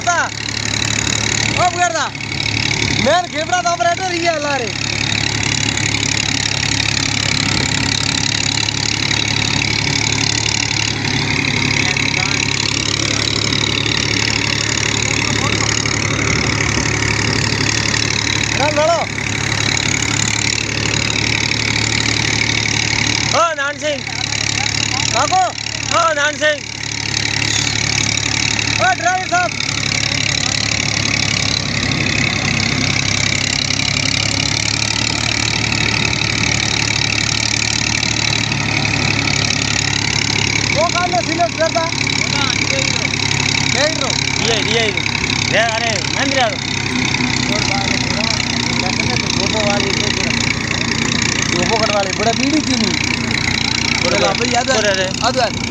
पुगरता ओ पुगरता main खेपड़ा तो operator ही है लारे लड़ो ओ नान सिंह काको ओ नान सिंह ओ ड्राइवर साहब वो काम में सिलेक्ट करता ये अरे महेंद्र गोबो करवा ले बड़ा बीड़ी थी नहीं बड़ा याद है